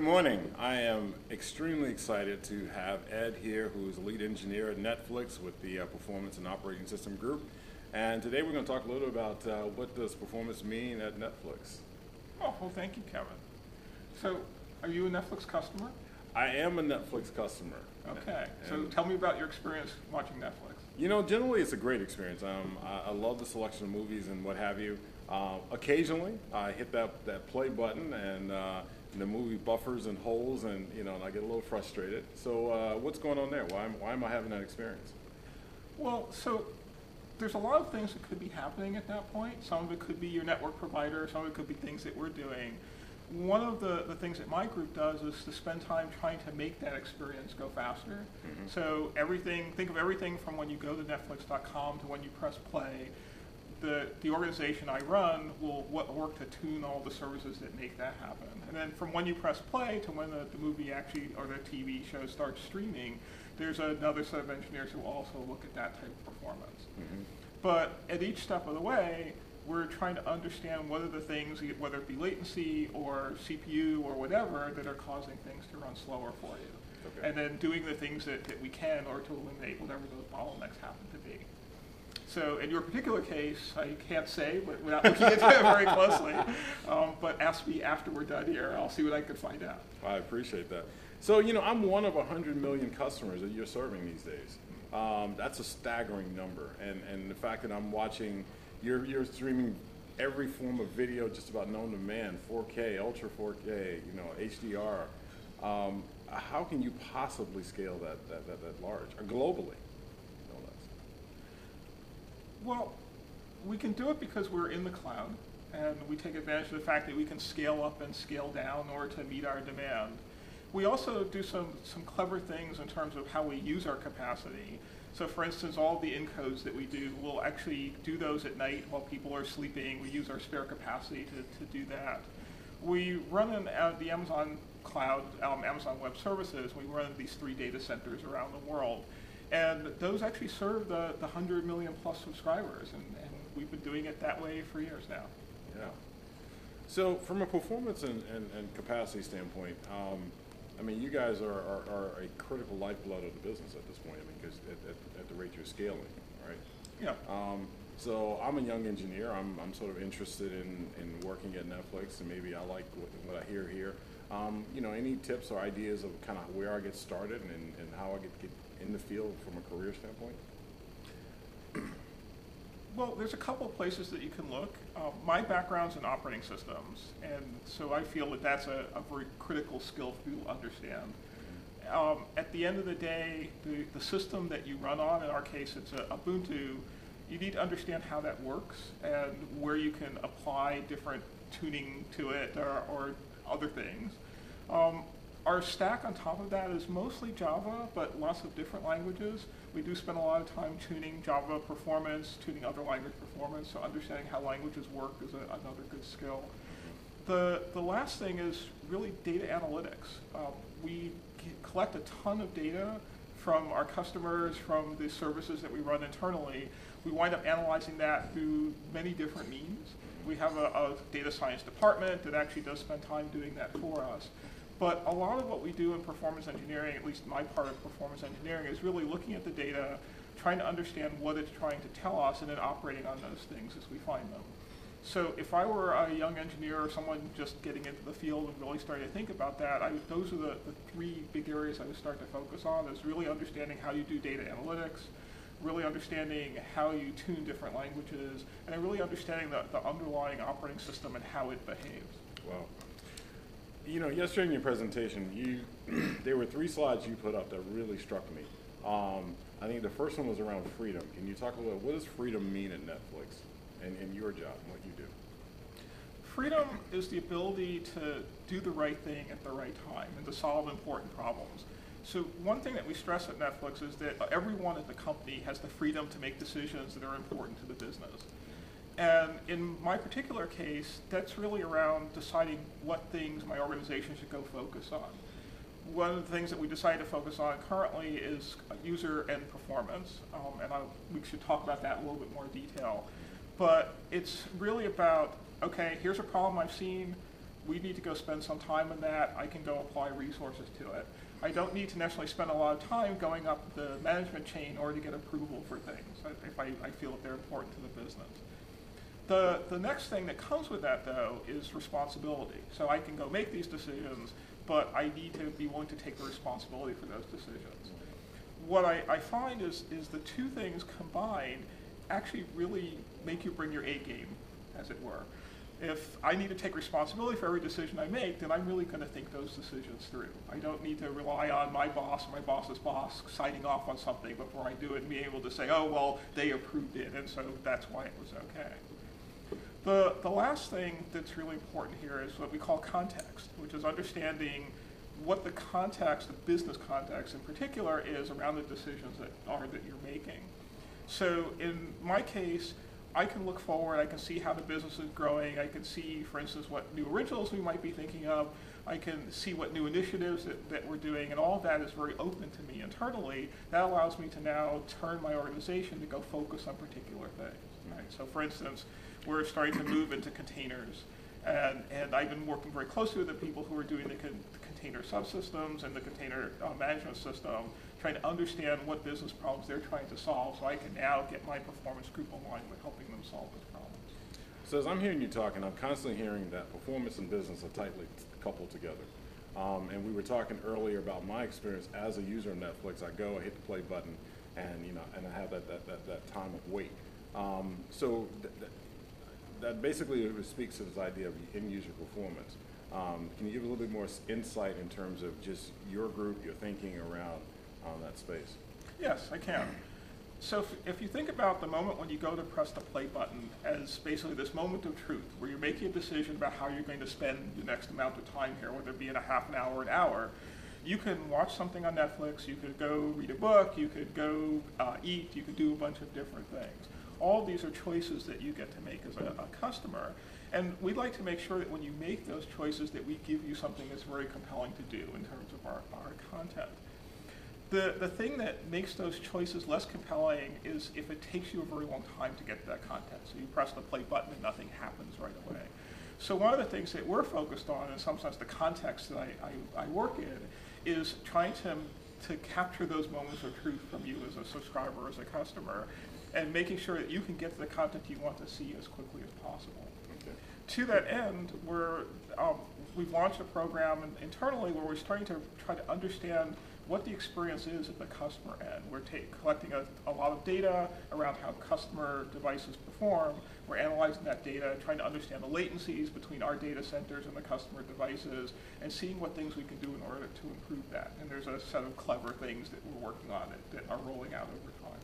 Good morning. I am extremely excited to have Ed here, who is the lead engineer at Netflix with the Performance and Operating System Group. And today we're going to talk a little about what does performance mean at Netflix. Oh, well, thank you, Kevin. So, are you a Netflix customer? I am a Netflix customer. Okay. So tell me about your experience watching Netflix. You know, generally it's a great experience. I love the selection of movies and what have you. Occasionally, I hit that play button and the movie buffers and holes, and and I get a little frustrated. So what's going on there? Why am I having that experience? Well, so there's a lot of things that could be happening at that point. Some of it could be your network provider. Some of it could be things that we're doing. One of the things that my group does is to spend time trying to make that experience go faster. Mm-hmm. So think of everything from when you go to Netflix.com to when you press play. The organization I run will work to tune all the services that make that happen. And then from when you press play to when the movie actually, or the TV show starts streaming, there's another set of engineers who will also look at that type of performance. Mm-hmm. But at each step of the way, we're trying to understand what are the things, whether it be latency or CPU or whatever, that are causing things to run slower for you. Okay. And then doing the things that we can in order to eliminate whatever those bottlenecks happen to be. So in your particular case, I can't say, but without looking into it very closely, but ask me after we're done here. I'll see what I can find out. I appreciate that. So, I'm one of 100 million customers that you're serving these days. That's a staggering number. And the fact that I'm watching, you're streaming every form of video just about known to man, 4K, Ultra 4K, HDR. How can you possibly scale that large, or globally? Well, we can do it because we're in the cloud, and we take advantage of the fact that we can scale up and scale down in order to meet our demand. We also do some clever things in terms of how we use our capacity. So for instance, all the encodes that we do, we'll actually do those at night while people are sleeping. We use our spare capacity to do that. We run in the Amazon cloud, Amazon Web Services. We run in these 3 data centers around the world. And those actually serve the 100 million plus subscribers, and we've been doing it that way for years now. Yeah. So from a performance and capacity standpoint, you guys are a critical lifeblood of the business at this point, because at the rate you're scaling, right? Yeah. So I'm a young engineer. I'm sort of interested in working at Netflix, and maybe I like what I hear here. Any tips or ideas of kind of where I get started and how I get in the field from a career standpoint? Well, there's a couple of places that you can look. My background's in operating systems, and so I feel that that's a very critical skill for people to understand. At the end of the day, the system that you run on, in our case it's Ubuntu, you need to understand how that works and where you can apply different tuning to it or other things. Our stack on top of that is mostly Java, but lots of different languages. We do spend a lot of time tuning Java performance, tuning other language performance, so understanding how languages work is another good skill. The last thing is really data analytics. We collect a ton of data from our customers, from the services that we run internally. We wind up analyzing that through many different means. We have a data science department that actually does spend time doing that for us. But a lot of what we do in performance engineering, at least my part of performance engineering, is really looking at the data, trying to understand what it's trying to tell us, and then operating on those things as we find them. So if I were a young engineer or someone just getting into the field and really starting to think about that, those are the 3 big areas I would start to focus on, is really understanding how you do data analytics, really understanding how you tune different languages, and then really understanding the underlying operating system and how it behaves. Wow. Yesterday in your presentation, there were 3 slides you put up that really struck me. I think the first one was around freedom. Can you talk a little, what does freedom mean at Netflix and your job and what you do? Freedom is the ability to do the right thing at the right time and to solve important problems. So one thing that we stress at Netflix is that everyone at the company has the freedom to make decisions that are important to the business. And in my particular case, that's really around deciding what things my organization should go focus on. One of the things that we decided to focus on currently is user end performance, and we should talk about that in a little bit more detail. But it's really about, okay, here's a problem I've seen. we need to go spend some time on that, I can go apply resources to it. I don't need to necessarily spend a lot of time going up the management chain or to get approval for things if I feel that they're important to the business. The next thing that comes with that, though, is responsibility. So I can go make these decisions, but I need to be willing to take the responsibility for those decisions. What I find is the two things combined actually really make you bring your A game, as it were. If I need to take responsibility for every decision I make, then I'm really going to think those decisions through. I don't need to rely on my boss or my boss's boss signing off on something before I do it and be able to say, oh, well, they approved it, and so that's why it was okay. The last thing that's really important here is what we call context, which is understanding what the context, the business context in particular, is around the decisions that you're making. So in my case, I can look forward, I can see how the business is growing, I can see, for instance, what new originals we might be thinking of, I can see what new initiatives that we're doing, and all of that is very open to me internally. That allows me to now turn my organization to go focus on particular things. Right? So for instance, we're starting to move into containers, and I've been working very closely with the people who are doing the container subsystems and the container management system, trying to understand what business problems they're trying to solve, so I can now get my performance group aligned with helping them solve those problems. So as I'm hearing you talking, I'm constantly hearing that performance and business are tightly coupled together. And we were talking earlier about my experience as a user of Netflix. I go, I hit the play button, and and I have that time of wait. So that basically speaks to this idea of end user performance. Can you give a little bit more insight in terms of just your group, your thinking around that space? Yes, I can. So if you think about the moment when you go to press the play button as basically this moment of truth, where you're making a decision about how you're going to spend the next amount of time here, whether it be in a half an hour or an hour, you can watch something on Netflix, you could go read a book, you could go eat, you could do a bunch of different things. All of these are choices that you get to make as a customer. And we'd like to make sure that when you make those choices that we give you something that's very compelling to do in terms of our content. The thing that makes those choices less compelling is if it takes you a very long time to get to that content. So you press the play button and nothing happens right away. So one of the things that we're focused on, in some sense the context that I work in, is trying to capture those moments of truth from you as a subscriber, as a customer, and making sure that you can get to the content you want to see as quickly as possible. Okay. To that end, we've launched a program internally where we're starting to try to understand what the experience is at the customer end. We're collecting a lot of data around how customer devices perform. We're analyzing that data, trying to understand the latencies between our data centers and the customer devices, and seeing what things we can do in order to improve that. And there's a set of clever things that we're working on that are rolling out over time.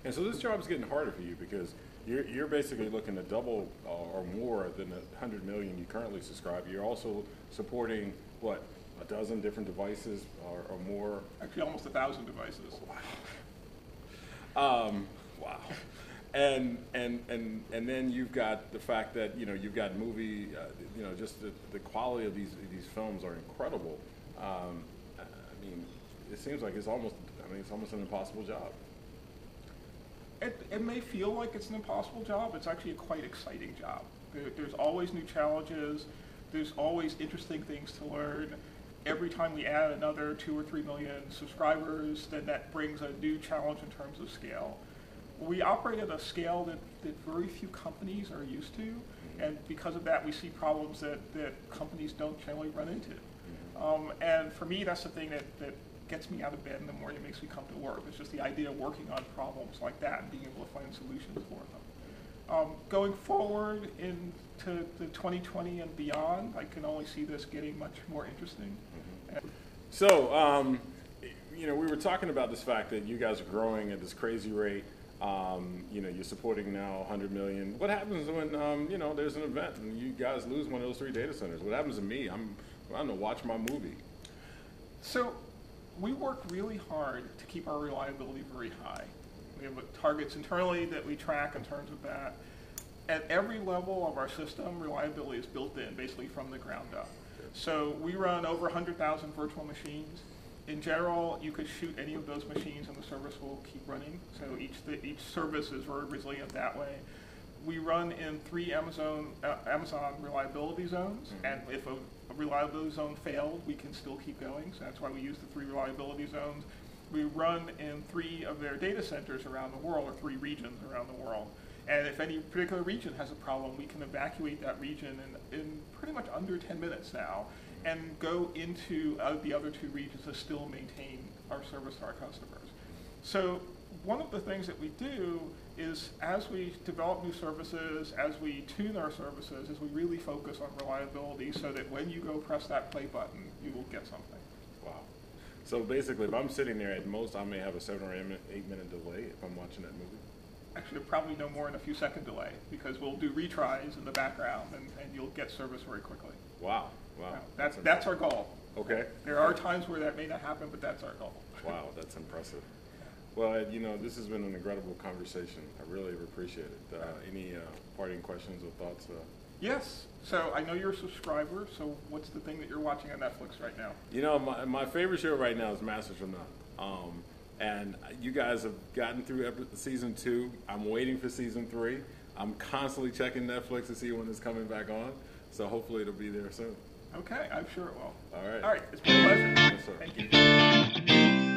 And so this job is getting harder for you because you're basically looking to double or more than the 100 million you currently subscribe. You're also supporting, what, a dozen different devices or more? Actually, almost 1,000 devices. Wow. Wow. And then you've got the fact that you've got movie, just the quality of these films are incredible. I mean, it seems like it's almost an impossible job. It may feel like it's an impossible job. It's actually a quite exciting job. There's always new challenges. There's always interesting things to learn. Every time we add another 2 or 3 million subscribers, then that brings a new challenge in terms of scale. We operate at a scale that very few companies are used to, and because of that, we see problems that companies don't generally run into. And for me, that's the thing that gets me out of bed in the morning and makes me come to work. It's just the idea of working on problems like that and being able to find solutions for them. Going forward into the 2020 and beyond, I can only see this getting much more interesting. So, we were talking about this fact that you guys are growing at this crazy rate. You're supporting now 100 million. What happens when, there's an event and you guys lose one of those 3 data centers? What happens to me? I'm to watch my movie. So we work really hard to keep our reliability very high. We have targets internally that we track in terms of that. At every level of our system, reliability is built in basically from the ground up. So we run over 100,000 virtual machines. In general, you could shoot any of those machines and the service will keep running. So each service is very resilient that way. We run in 3 Amazon reliability zones, and if a reliability zone failed, we can still keep going, so that's why we use the 3 reliability zones. We run in 3 of their data centers around the world, or 3 regions around the world. And if any particular region has a problem, we can evacuate that region in pretty much under 10 minutes now, and go into the other 2 regions to still maintain our service to our customers. So one of the things that we do is, as we develop new services, as we tune our services, is we really focus on reliability so that when you go press that play button, you will get something. Wow. So basically, if I'm sitting there, at most I may have a 7 or 8 minute delay if I'm watching that movie. Actually, probably no more than a few second delay, because we'll do retries in the background, and you'll get service very quickly. Wow. Wow. Now, that's our goal. Okay. There are times where that may not happen, but that's our goal. Wow, that's impressive. Well, Ed, this has been an incredible conversation. I really appreciate it. Any parting questions or thoughts? Yes. So I know you're a subscriber, so what's the thing that you're watching on Netflix right now? My favorite show right now is Masters of None. And you guys have gotten through season 2. I'm waiting for season 3. I'm constantly checking Netflix to see when it's coming back on. So hopefully it'll be there soon. Okay, I'm sure it will. All right. All right, it's been a pleasure. Yes, sir. Thank you.